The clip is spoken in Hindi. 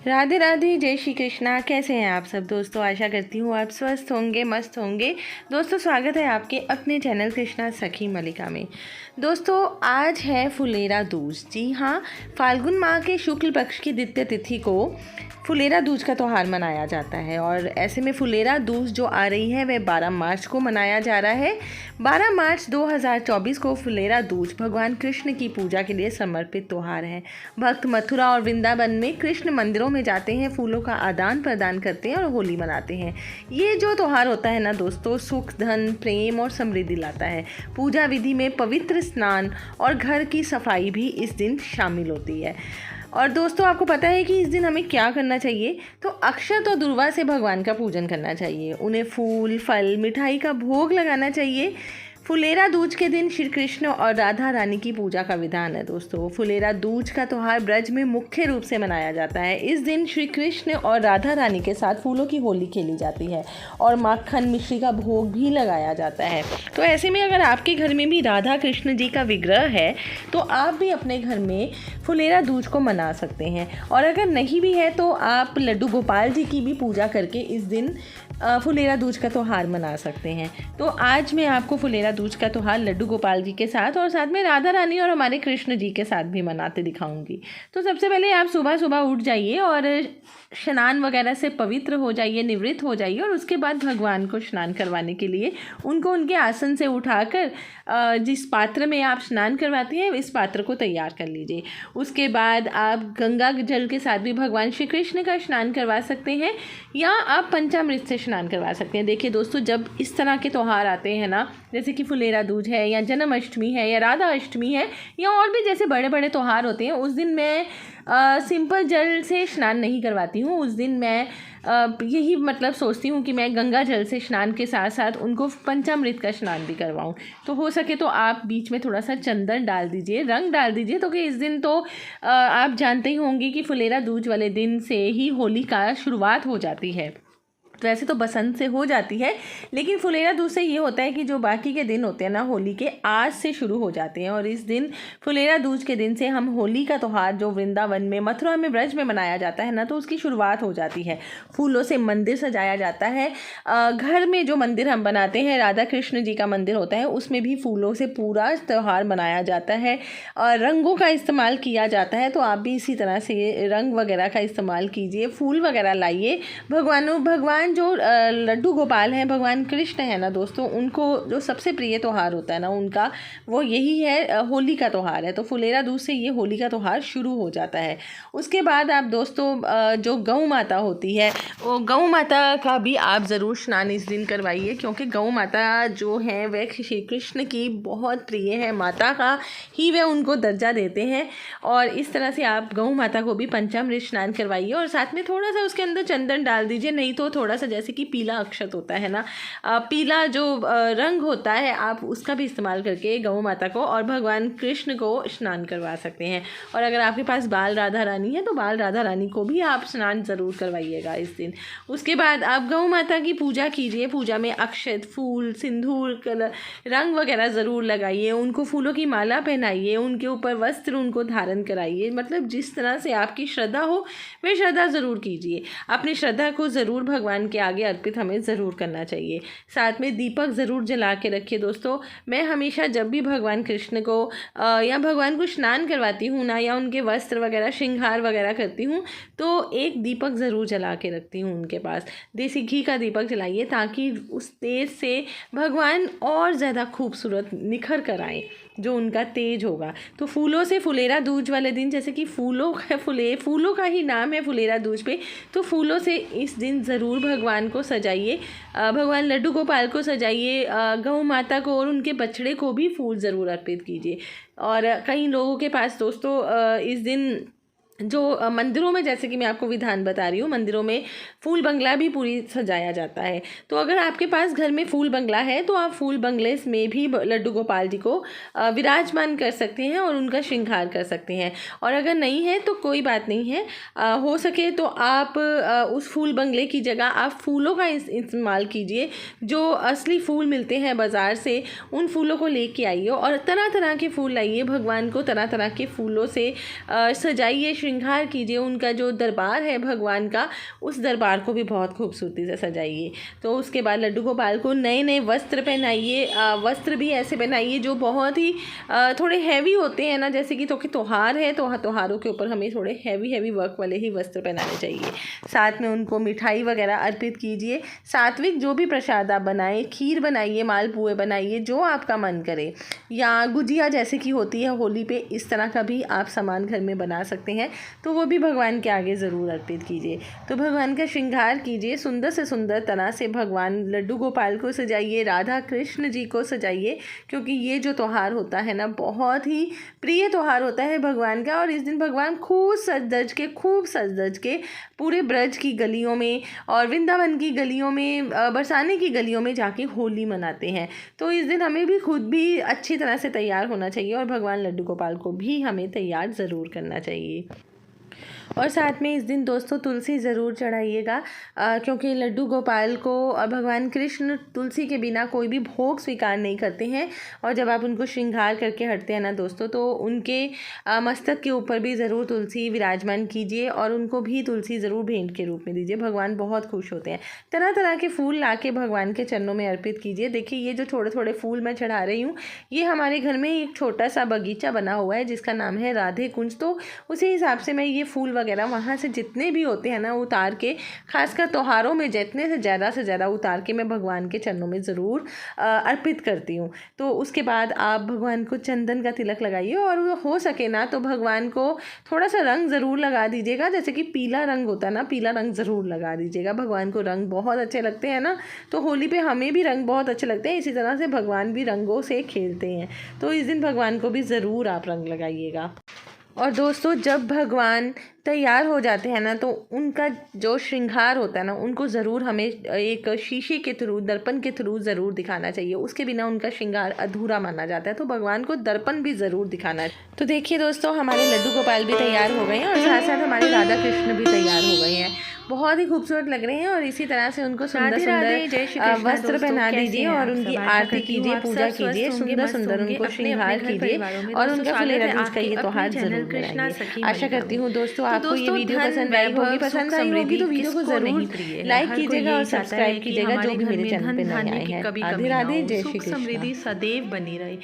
राधे राधे, जय श्री कृष्णा। कैसे हैं आप सब दोस्तों? आशा करती हूँ आप स्वस्थ होंगे, मस्त होंगे। दोस्तों स्वागत है आपके अपने चैनल कृष्णा सखी मलिका में। दोस्तों आज है फुलेरा दूज। जी हाँ, फाल्गुन माह के शुक्ल पक्ष की द्वितीय तिथि को फुलेरा दूज का त्यौहार मनाया जाता है और ऐसे में फुलेरा दूज जो आ रही है वह 12 मार्च को मनाया जा रहा है। 12 मार्च 2024 को फुलेरा दूज भगवान कृष्ण की पूजा के लिए समर्पित त्यौहार है। भक्त मथुरा और वृंदावन में कृष्ण मंदिरों में जाते हैं, फूलों का आदान प्रदान करते हैं और होली मनाते हैं। ये जो त्यौहार होता है ना दोस्तों, सुख, धन, प्रेम और समृद्धि लाता है। पूजा विधि में पवित्र स्नान और घर की सफाई भी इस दिन शामिल होती है। और दोस्तों आपको पता है कि इस दिन हमें क्या करना चाहिए? तो अक्षत और दुर्वा से भगवान का पूजन करना चाहिए। उन्हें फूल, फल, मिठाई का भोग लगाना चाहिए। फुलेरा दूज के दिन श्री कृष्ण और राधा रानी की पूजा का विधान है। दोस्तों फुलेरा दूज का त्यौहार ब्रज में मुख्य रूप से मनाया जाता है। इस दिन श्री कृष्ण और राधा रानी के साथ फूलों की होली खेली जाती है और माखन, मिश्री का भोग भी लगाया जाता है। तो ऐसे में अगर आपके घर में भी राधा कृष्ण जी का विग्रह है तो आप भी अपने घर में फुलेरा दूज को मना सकते हैं। और अगर नहीं भी है तो आप लड्डू गोपाल जी की भी पूजा करके इस दिन फुलेरा दूज का त्यौहार मना सकते हैं। तो आज मैं आपको फुलेरा दूज का त्यौहार लड्डू गोपाल जी के साथ और साथ में राधा रानी और हमारे कृष्ण जी के साथ भी मनाते दिखाऊंगी। तो सबसे पहले आप सुबह सुबह उठ जाइए और स्नान वगैरह से पवित्र हो जाइए, निवृत्त हो जाइए और उसके बाद भगवान को स्नान करवाने के लिए उनको उनके आसन से उठाकर जिस पात्र में आप स्नान करवाती हैं इस पात्र को तैयार कर लीजिए। उसके बाद आप गंगा जल के साथ भी भगवान श्री कृष्ण का स्नान करवा सकते हैं या आप पंचामृत से स्नान करवा सकते हैं। देखिए दोस्तों, जब इस तरह के त्यौहार आते हैं ना, जैसे कि फुलेरा दूज है या जन्माष्टमी है या राधा अष्टमी है या और भी जैसे बड़े बड़े त्यौहार होते हैं, उस दिन मैं सिंपल जल से स्नान नहीं करवाती हूँ। उस दिन मैं यही मतलब सोचती हूँ कि मैं गंगा जल से स्नान के साथ साथ उनको पंचामृत का स्नान भी करवाऊँ। तो हो सके तो आप बीच में थोड़ा सा चंदन डाल दीजिए, रंग डाल दीजिए। तो कि इस दिन तो आप जानते ही होंगे कि फुलेरा दूज वाले दिन से ही होली का शुरुआत हो जाती है। तो वैसे तो बसंत से हो जाती है, लेकिन फुलेरा दूज से ये होता है कि जो बाकी के दिन होते हैं ना होली के, आज से शुरू हो जाते हैं। और इस दिन फुलेरा दूज के दिन से हम होली का त्यौहार जो वृंदावन में, मथुरा में, ब्रज में मनाया जाता है ना, तो उसकी शुरुआत हो जाती है। फूलों से मंदिर सजाया जाता है। घर में जो मंदिर हम बनाते हैं, राधा कृष्ण जी का मंदिर होता है, उसमें भी फूलों से पूरा त्यौहार मनाया जाता है और रंगों का इस्तेमाल किया जाता है। तो आप भी इसी तरह से रंग वगैरह का इस्तेमाल कीजिए, फूल वगैरह लाइए। भगवान जो लड्डू गोपाल हैं, भगवान कृष्ण है ना दोस्तों, उनको जो सबसे प्रिय त्यौहार होता है ना उनका, वो यही है, होली का त्यौहार है। तो फुलेरा दूज से ये होली का त्यौहार शुरू हो जाता है। उसके बाद आप दोस्तों जो गौ माता होती है, वो गौ माता का भी आप ज़रूर स्नान इस दिन करवाइए, क्योंकि गौ माता जो है वह श्री कृष्ण की बहुत प्रिय है। माता का ही वह उनको दर्जा देते हैं और इस तरह से आप गौ माता को भी पंचामृत स्नान करवाइए और साथ में थोड़ा सा उसके अंदर चंदन डाल दीजिए। नहीं तो थोड़ा सा जैसे कि पीला अक्षत होता है ना, पीला जो रंग होता है, आप उसका भी इस्तेमाल करके गौ माता को और भगवान कृष्ण को स्नान करवा सकते हैं। और अगर आपके पास बाल राधा रानी है तो बाल राधा रानी को भी आप स्नान ज़रूर करवाइएगा इस दिन। उसके बाद आप गौ माता की पूजा कीजिए। पूजा में अक्षत, फूल, सिंदूर, रंग वगैरह ज़रूर लगाइए। उनको फूलों की माला पहनाइए, उनके ऊपर वस्त्र उनको धारण कराइए। मतलब जिस तरह से आपकी श्रद्धा हो वह श्रद्धा ज़रूर कीजिए। अपनी श्रद्धा को ज़रूर भगवान के आगे अर्पित हमें ज़रूर करना चाहिए। साथ में दीपक ज़रूर जला के रखिए। दोस्तों मैं हमेशा जब भी भगवान कृष्ण को या भगवान को स्नान करवाती हूँ ना, या उनके वस्त्र वगैरह श्रृंगार वगैरह करती हूँ, तो एक दीपक ज़रूर जला के रखती हूँ उनके पास। देसी घी का दीपक जलाइए ताकि उस तेज से भगवान और ज़्यादा खूबसूरत निखर कर आए, जो उनका तेज होगा। तो फूलों से फुलेरा दूज वाले दिन, जैसे कि फूलों का ही नाम है फुलेरा दूज पे, तो फूलों से इस दिन ज़रूर भगवान को सजाइए। भगवान लड्डू गोपाल को सजाइए, गौ माता को और उनके बछड़े को भी फूल ज़रूर अर्पित कीजिए। और कई लोगों के पास दोस्तों इस दिन जो मंदिरों में, जैसे कि मैं आपको विधान बता रही हूँ, मंदिरों में फूल बंगला भी पूरी सजाया जाता है। तो अगर आपके पास घर में फूल बंगला है तो आप फूल बंगले में भी लड्डू गोपाल जी को विराजमान कर सकते हैं और उनका श्रृंगार कर सकते हैं। और अगर नहीं है तो कोई बात नहीं है, हो सके तो आप उस फूल बंगले की जगह आप फूलों का इस्तेमाल कीजिए। जो असली फूल मिलते हैं बाज़ार से, उन फूलों को लेके आइए और तरह तरह के फूल लाइए। भगवान को तरह तरह के फूलों से सजाइए, श्रृंगार कीजिए, उनका जो दरबार है भगवान का, उस दरबार को भी बहुत खूबसूरती से सजाइए। तो उसके बाद लड्डू गोपाल को नए नए वस्त्र पहनाइए, वस्त्र भी ऐसे पहनाइए जो बहुत ही थोड़े हैवी होते हैं ना, जैसे कि त्योहार है तो त्योहारों के ऊपर हमें थोड़े हैवी वर्क वाले ही वस्त्र पहनाने चाहिए। साथ में उनको मिठाई वगैरह अर्पित कीजिए। सात्विक जो भी प्रसाद आप बनाएं, खीर बनाइए, मालपुए बनाइए, जो आपका मन करे, या गुजिया जैसे कि होती है होली पे, इस तरह का भी आप सामान घर में बना सकते हैं, तो वो भी भगवान के आगे ज़रूर अर्पित कीजिए। तो भगवान का श्रृंगार कीजिए, सुंदर से सुंदर तरह से भगवान लड्डू गोपाल को सजाइए, राधा कृष्ण जी को सजाइए, क्योंकि ये जो त्यौहार होता है ना, बहुत ही प्रिय त्यौहार होता है भगवान का। और इस दिन भगवान खूब सज धज के पूरे ब्रज की गलियों में और वृंदावन की गलियों में, बरसाने की गलियों में जाके होली मनाते हैं। तो इस दिन हमें भी खुद भी अच्छी तरह से तैयार होना चाहिए और भगवान लड्डू गोपाल को भी हमें तैयार ज़रूर करना चाहिए। और साथ में इस दिन दोस्तों तुलसी ज़रूर चढ़ाइएगा, क्योंकि लड्डू गोपाल को भगवान कृष्ण तुलसी के बिना कोई भी भोग स्वीकार नहीं करते हैं। और जब आप उनको श्रृंगार करके हटते हैं ना दोस्तों, तो उनके मस्तक के ऊपर भी ज़रूर तुलसी विराजमान कीजिए और उनको भी तुलसी ज़रूर भेंट के रूप में दीजिए। भगवान बहुत खुश होते हैं। तरह तरह के फूल ला के भगवान के चरणों में अर्पित कीजिए। देखिए, ये जो थोड़े थोड़े फूल मैं चढ़ा रही हूँ, ये हमारे घर में एक छोटा सा बगीचा बना हुआ है जिसका नाम है राधे कुंज। तो उसी हिसाब से मैं ये फूल वगैरह वहाँ से जितने भी होते हैं ना, उतार के, खासकर त्योहारों में जितने से ज़्यादा उतार के मैं भगवान के चरणों में ज़रूर अर्पित करती हूँ। तो उसके बाद आप भगवान को चंदन का तिलक लगाइए और हो सके ना तो भगवान को थोड़ा सा रंग ज़रूर लगा दीजिएगा, जैसे कि पीला रंग होता है ना, पीला रंग ज़रूर लगा दीजिएगा। भगवान को रंग बहुत अच्छे लगते हैं ना, तो होली पे हमें भी रंग बहुत अच्छे लगते हैं, इसी तरह से भगवान भी रंगों से खेलते हैं। तो इस दिन भगवान को भी ज़रूर आप रंग लगाइएगा। और दोस्तों, जब भगवान तैयार हो जाते हैं ना, तो उनका जो श्रृंगार होता है ना, उनको ज़रूर हमें एक शीशे के थ्रू, दर्पण के थ्रू ज़रूर दिखाना चाहिए। उसके बिना उनका श्रृंगार अधूरा माना जाता है। तो भगवान को दर्पण भी ज़रूर दिखाना है। तो देखिए दोस्तों, हमारे लड्डू गोपाल भी तैयार हो गए हैं और साथ साथ हमारे राधा कृष्ण भी तैयार हो गए हैं। बहुत ही खूबसूरत लग रहे हैं। और इसी तरह से उनको सुंदर सुंदर वस्त्र पहना दीजिए और उनकी आरती कीजिए, पूजा कीजिए, सुंदर सुंदर उनको श्रृंगार कीजिए और उनका फुलेरा दूज का ये त्यौहार जरूर मनाइए। आशा करती हूँ दोस्तों आपको ये वीडियो पसंद आई होगी। पसंद आई होगी तो वीडियो को जरूर लाइक कीजिएगा और सब्सक्राइब कीजिएगा, जो भी मेरे चैनल पे नए आए हैं। राधे राधे, जय श्री कृष्ण। समृद्धि सदैव बनी रहे।